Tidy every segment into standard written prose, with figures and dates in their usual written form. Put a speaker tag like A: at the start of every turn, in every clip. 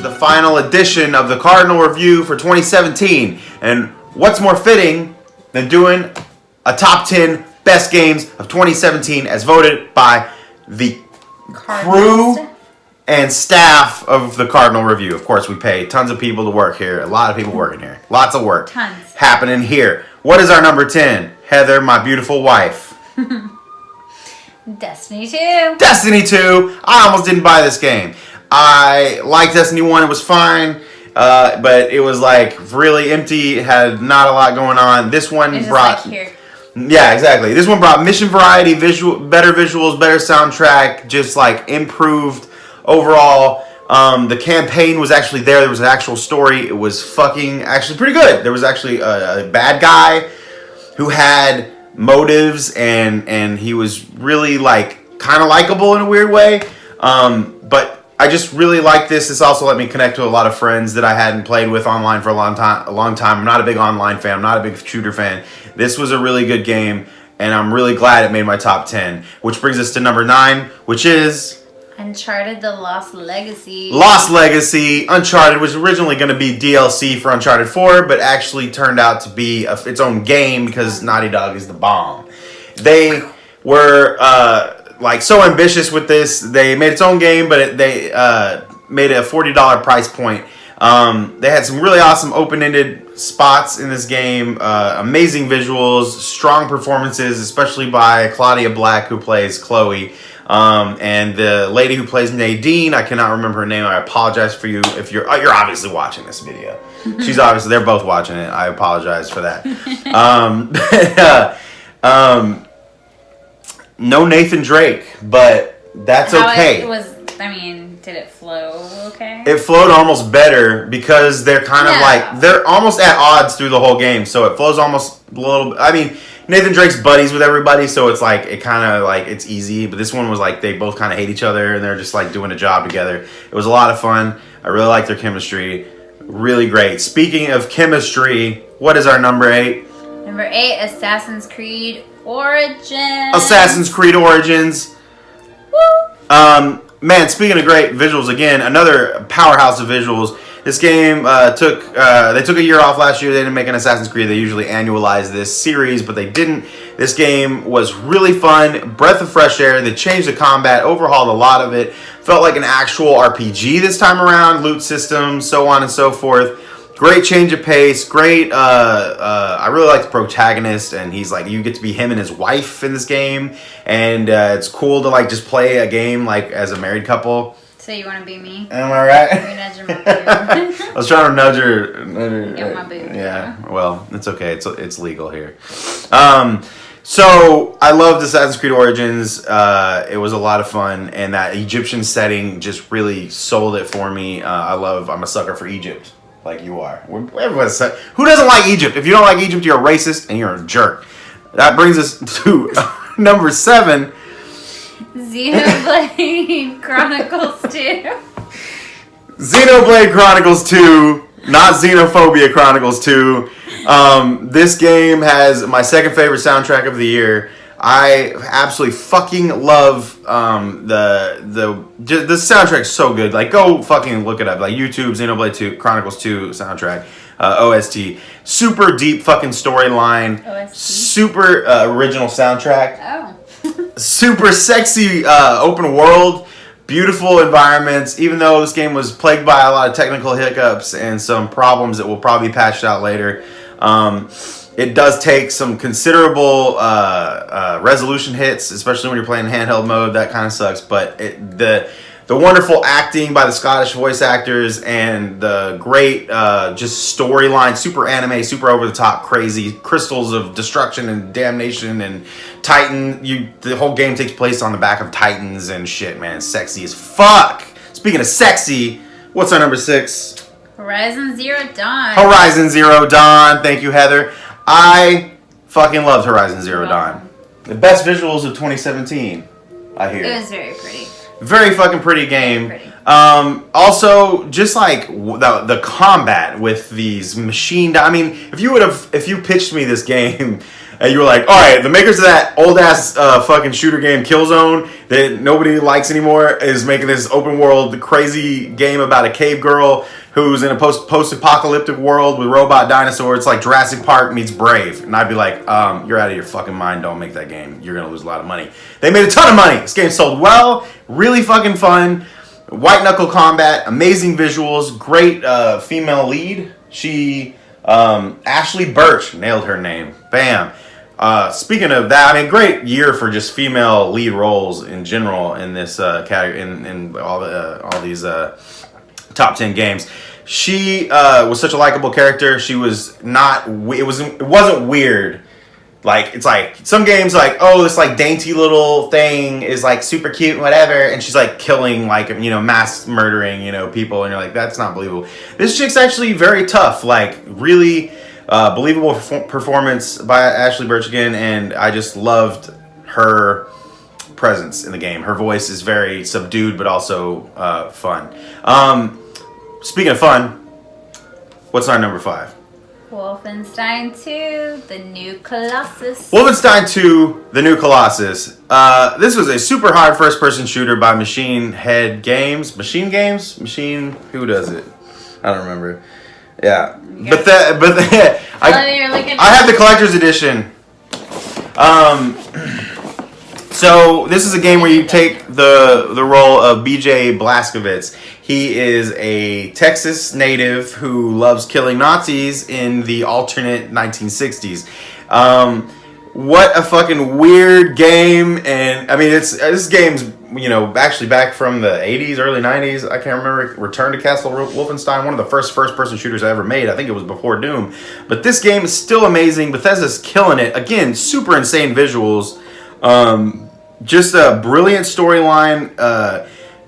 A: the final edition of the Cardinal Review for 2017. And what's more fitting than doing a top 10 best games of 2017 as voted by the crew and staff of the Cardinal Review. Of course, we pay tons of people to work here. A lot of people working here. Lots of work happening here. What is our number 10? Heather, my beautiful wife.
B: Destiny 2.
A: Destiny 2. I almost didn't buy this game. I liked Destiny 1. It was fine. But it was like really empty. It had not a lot going on. This one brought... Yeah, exactly. This one brought mission variety, better visuals, better soundtrack, just like improved overall. The campaign was actually there. There was an actual story. It was fucking actually pretty good. There was actually a bad guy who had motives, and he was really like kind of likable in a weird way. But I just really like this. This also let me connect to a lot of friends that I hadn't played with online for a long time. I'm not a big online fan. I'm not a big shooter fan. This was a really good game, and I'm really glad it made my top 10. Which brings us to number 9, which is...
B: Uncharted: The Lost Legacy.
A: Lost Legacy. Uncharted was originally going to be DLC for Uncharted 4, but actually turned out to be its own game because Naughty Dog is the bomb. They were like so ambitious with this. They made its own game, but they made a $40 price point. They had some really awesome open-ended spots in this game, amazing visuals, strong performances, especially by Claudia Black, who plays Chloe, and the lady who plays Nadine. I cannot remember her name. I apologize for you if you're obviously watching this video. They're both watching it. I apologize for that. No Nathan Drake, but that's okay.
B: Did it flow okay?
A: It flowed almost better because they're kind of like, they're almost at odds through the whole game. So it flows almost a little, Nathan Drake's buddies with everybody. So it's like, it kind of like, it's easy. But this one was like, they both kind of hate each other and they're just like doing a job together. It was a lot of fun. I really liked their chemistry. Really great. Speaking of chemistry, what is our number 8?
B: Number 8, Assassin's Creed Origins.
A: Assassin's Creed Origins.
B: Woo!
A: Man, speaking of great visuals, again, another powerhouse of visuals. This game took a year off last year. They didn't make an Assassin's Creed. They usually annualize this series, but they didn't. This game was really fun. Breath of fresh air. They changed the combat, overhauled a lot of it. Felt like an actual RPG this time around. Loot system, so on and so forth. Great change of pace. Great. I really like the protagonist, and he's like, you get to be him and his wife in this game, and it's cool to like just play a game like as a married couple.
B: So you want to be me?
A: Am I right?
B: You're nudging my boob.
A: I was trying to nudge her.
B: Yeah, my boob.
A: Yeah. Well, it's okay. It's legal here. So I loved Assassin's Creed Origins. It was a lot of fun, and that Egyptian setting just really sold it for me. I'm a sucker for Egypt. Like you are. Who doesn't like Egypt? If you don't like Egypt, you're a racist and you're a jerk. That brings us to number 7.
B: Xenoblade Chronicles 2.
A: Xenoblade Chronicles 2. Not Xenophobia Chronicles 2. This game has my second favorite soundtrack of the year. I absolutely fucking love the soundtrack's so good. Like, go fucking look it up. Like, YouTube, Xenoblade 2, Chronicles 2 soundtrack, OST. Super deep fucking storyline.
B: OST?
A: Super original soundtrack.
B: Oh.
A: Super sexy open world. Beautiful environments. Even though this game was plagued by a lot of technical hiccups and some problems that will probably be patched out later. It does take some considerable resolution hits, especially when you're playing handheld mode. That kind of sucks. But the wonderful acting by the Scottish voice actors and the great just storyline, super anime, super over the top, crazy crystals of destruction and damnation and Titan. The whole game takes place on the back of Titans and shit, man. It's sexy as fuck. Speaking of sexy, what's our number 6?
B: Horizon Zero Dawn.
A: Horizon Zero Dawn. Thank you, Heather. I fucking loved Horizon Zero Dawn. The best visuals of 2017, I hear.
B: It was very pretty.
A: Very fucking pretty game.
B: Very pretty.
A: Also, just like the combat with these machine... if you pitched me this game And you were like, all right, the makers of that old-ass fucking shooter game Killzone that nobody likes anymore is making this open-world crazy game about a cave girl who's in a post-apocalyptic world with robot dinosaurs. It's like Jurassic Park meets Brave. And I'd be like, you're out of your fucking mind. Don't make that game. You're going to lose a lot of money. They made a ton of money. This game sold well. Really fucking fun. White knuckle combat. Amazing visuals. Great female lead. She, Ashley Birch, nailed her name. Bam. Speaking of that, I mean, great year for just female lead roles in general in this category, in all these top 10 games. She was such a likable character. She was not. It wasn't weird. Like, it's like some games, like, oh, this like dainty little thing is like super cute and whatever, and she's like killing, like, mass murdering, people, and you're like, that's not believable. This chick's actually very tough, like really believable performance by Ashley Birch again, and I just loved her presence in the game. Her voice is very subdued, but also fun. Speaking of fun, what's our number 5?
B: Wolfenstein 2, The New Colossus.
A: Wolfenstein 2, The New Colossus. This was a super hard first-person shooter by Machine Games? Who does it? I don't remember. Yeah. Okay. I have the collector's edition. So this is a game where you take the role of BJ Blazkowicz. He is a Texas native who loves killing Nazis in the alternate 1960s. What a fucking weird game. And I mean, this game's, actually back from the 80s, early 90s. I can't remember. Return to Castle Wolfenstein, one of the first-person shooters I ever made. I think it was before Doom. But this game is still amazing. Bethesda's killing it. Again, super insane visuals. Just a brilliant storyline.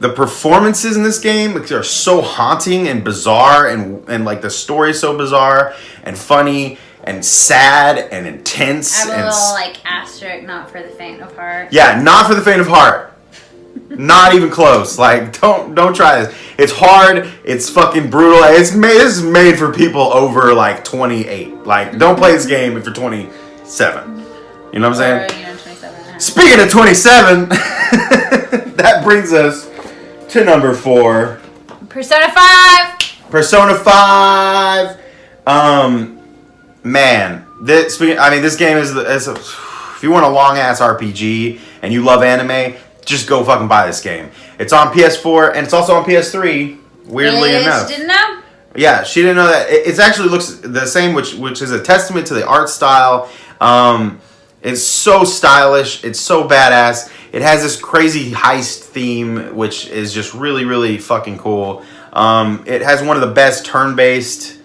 A: The performances in this game are so haunting and bizarre, and like the story is so bizarre and funny and sad and intense.
B: I have a little like asterisk, not for the faint of heart.
A: Yeah, not for the faint of heart. Not even close. Like, don't try this. It's hard. It's fucking brutal. This is made for people over like 28. Like, don't play this game if you're 27. You know what I'm saying?
B: 27.
A: Speaking of 27, that brings us to number 4.
B: Persona 5.
A: Persona 5. Man, this game is if you want a long ass RPG and you love anime, just go fucking buy this game. It's on PS4 and it's also on PS3. Weirdly enough,
B: She didn't know.
A: Yeah, she didn't know that. It actually looks the same, which is a testament to the art style. It's so stylish. It's so badass. It has this crazy heist theme, which is just really, really fucking cool. It has one of the best turn-based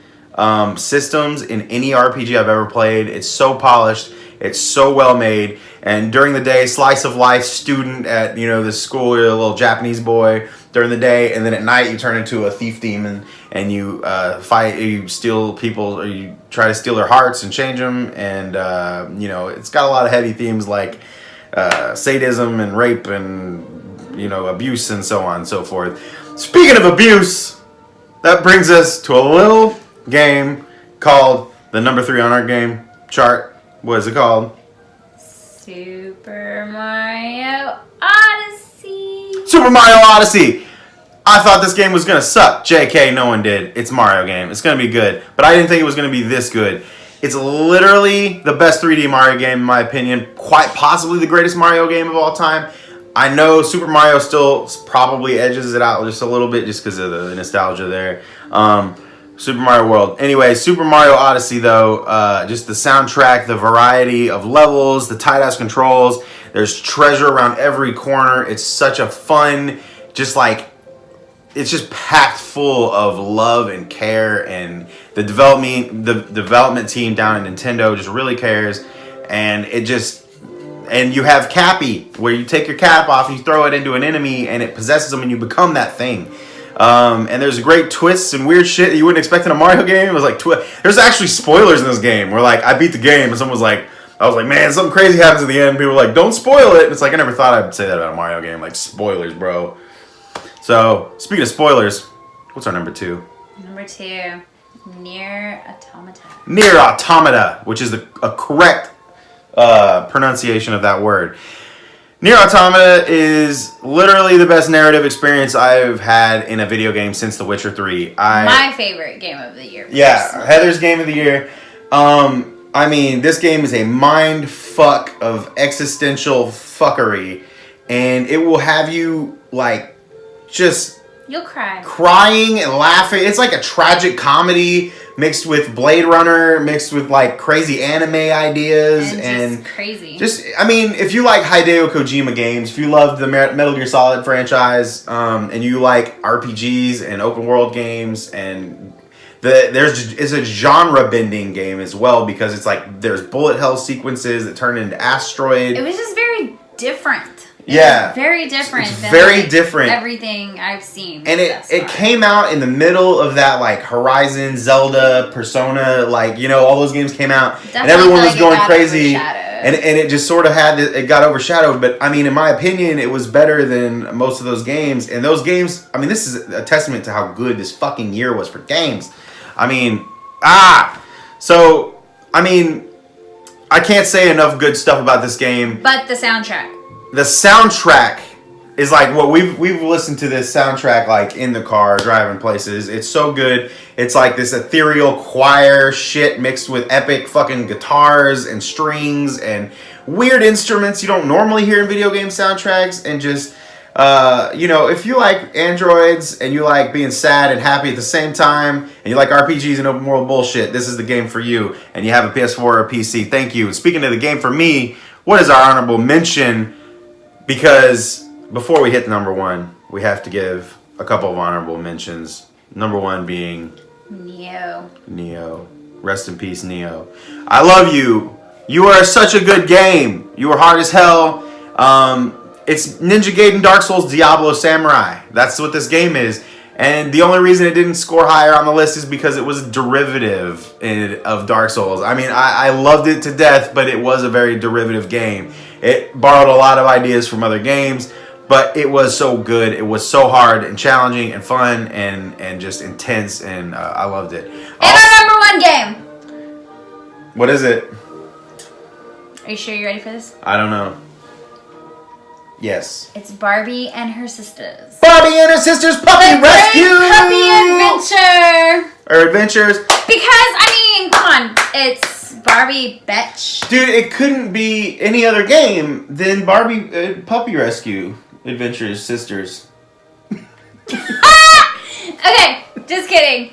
A: systems in any RPG I've ever played. It's so polished. It's so well made. And during the day, slice of life student at this school, you're a little Japanese boy during the day, and then at night you turn into a thief demon and you fight, you steal people, or you try to steal their hearts and change them. And it's got a lot of heavy themes like sadism and rape and abuse and so on and so forth. Speaking of abuse, that brings us to a little game called the number 3 on our game chart. What is it called?
B: Super Mario Odyssey.
A: Super Mario Odyssey. I thought this game was going to suck. JK, no one did. It's a Mario game. It's going to be good. But I didn't think it was going to be this good. It's literally the best 3D Mario game in my opinion. Quite possibly the greatest Mario game of all time. I know Super Mario still probably edges it out just a little bit just because of the nostalgia there. Super Mario World. Anyway, Super Mario Odyssey though, just the soundtrack, the variety of levels, the tight-ass controls. There's treasure around every corner. It's such a fun, it's just packed full of love and care, and the development team down at Nintendo just really cares, and you have Cappy, where you take your cap off and you throw it into an enemy and it possesses them and you become that thing. And there's great twists and weird shit that you wouldn't expect in a Mario game. It was like, there's actually spoilers in this game where I beat the game and someone was like, I was like, man, something crazy happens at the end. People were like, don't spoil it. And it's like, I never thought I'd say that about a Mario game. Like, spoilers, bro. So, speaking of spoilers, what's our number 2?
B: Number 2, Nier Automata.
A: Nier Automata, which is a correct pronunciation of that word. Nier Automata is literally the best narrative experience I've had in a video game since The Witcher 3.
B: My favorite game of the year.
A: Yeah, Heather's game of the year. I mean, this game is a mind fuck of existential fuckery, and it will have you like just
B: you'll cry,
A: crying and laughing. It's like a tragic comedy mixed with Blade Runner, mixed with like crazy anime ideas and
B: crazy.
A: Just, I mean, if you like Hideo Kojima games, if you love the Metal Gear Solid franchise, and you like RPGs and open world games, and it's a genre bending game as well, because it's like there's bullet hell sequences that turn into asteroid.
B: It was just very different.
A: Yeah,
B: very different.
A: It's very different.
B: Everything I've seen,
A: and it came out in the middle of that like Horizon, Zelda, Persona, like all those games came out, and everyone was going crazy, and it just sort of it got overshadowed. But I mean, in my opinion, it was better than most of those games. And those games, I mean, this is a testament to how good this fucking year was for games. I mean, so I mean, I can't say enough good stuff about this game.
B: But the soundtrack.
A: The soundtrack is like what we've listened to this soundtrack like in the car driving places. It's so good. It's like this ethereal choir shit mixed with epic fucking guitars and strings and weird instruments you don't normally hear in video game soundtracks. And just if you like androids and you like being sad and happy at the same time, and you like RPGs and open world bullshit, this is the game for you. And you have a PS4 or a PC. Thank you. And speaking of the game for me, what is our honorable mention? Because before we hit number one, we have to give a couple of honorable mentions. Number one being Neo. Rest in peace, Neo. I love you. You are such a good game. You are hard as hell. It's Ninja Gaiden, Dark Souls, Diablo, Samurai. That's what this game is. And the only reason it didn't score higher on the list is because it was a derivative of Dark Souls. I mean, I loved it to death, but it was a very derivative game. It borrowed a lot of ideas from other games, but it was so good. It was so hard and challenging and fun and just intense, and I loved it.
B: And our number one game.
A: What is it?
B: Are you sure you're ready for this?
A: I don't know. Yes.
B: It's Barbie and her sisters.
A: Barbie and her sisters Puppy Rescue!
B: Puppy Adventure!
A: Or Adventures.
B: Because, I mean, come on. It's Barbie Betch.
A: Dude, it couldn't be any other game than Barbie Puppy Rescue Adventures Sisters.
B: Okay, just kidding.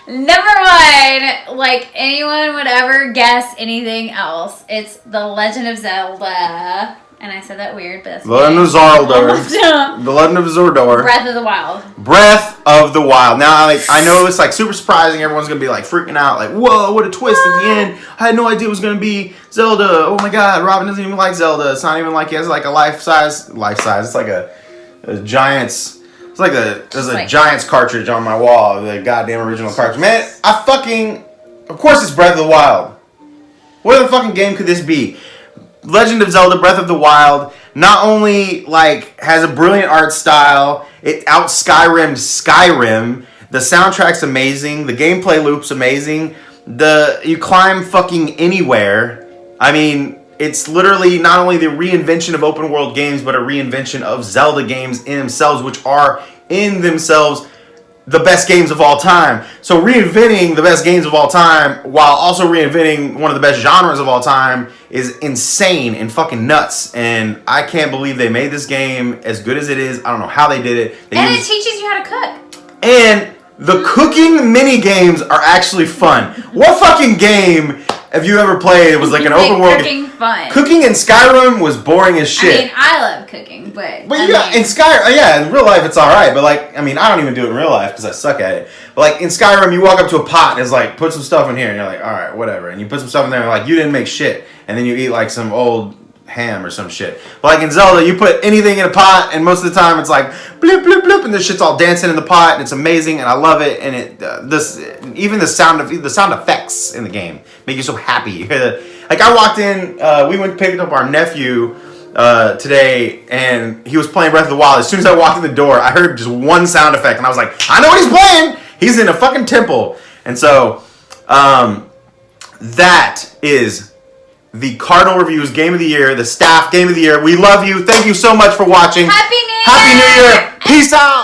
B: Number one, like anyone would ever guess anything else, it's The Legend of Zelda. And I said that weird, but that's
A: Legend of Zelda. The Legend of Zelda.
B: Breath of the Wild.
A: Breath of the Wild. Now, I know it's like super surprising. Everyone's gonna be like freaking out, like, "Whoa, what a twist at the end! I had no idea it was gonna be Zelda. Oh my God, Robin doesn't even like Zelda. It's not even like he has like a life size. It's like a Giants." It's like there's a Giants cartridge on my wall, the goddamn original cartridge. Man, of course it's Breath of the Wild. What other fucking game could this be? Legend of Zelda Breath of the Wild not only like has a brilliant art style, it out Skyrim'd Skyrim. The soundtrack's amazing, the gameplay loop's amazing. You climb fucking anywhere. I mean, it's literally not only the reinvention of open world games, but a reinvention of Zelda games in themselves, which are in themselves the best games of all time. So reinventing the best games of all time while also reinventing one of the best genres of all time is insane and fucking nuts. And I can't believe they made this game as good as it is. I don't know how they did it.
B: It teaches you how to cook.
A: And the cooking mini games are actually fun. What fucking game have you ever played? It was like an open world
B: game. Fun.
A: Cooking in Skyrim was boring as shit.
B: I mean, I love cooking, but
A: in real life it's all right. But like, I mean, I don't even do it in real life because I suck at it. But like in Skyrim, you walk up to a pot and it's like, put some stuff in here, and you're like, all right, whatever. And you put some stuff in there, and like, you didn't make shit, and then you eat like some old ham or some shit. But like in Zelda, you put anything in a pot, and most of the time it's like bloop bloop bloop, and this shit's all dancing in the pot, and it's amazing, and I love it. And even the sound effects in the game make you so happy. You hear like I walked in, we went and picked up our nephew today, and he was playing Breath of the Wild. As soon as I walked in the door, I heard just one sound effect, and I was like, I know what he's playing. He's in a fucking temple. And so that is the Cardinal Reviews Game of the Year, the staff Game of the Year. We love you. Thank you so much for watching.
B: Happy New Year!
A: Happy New Year! Peace out!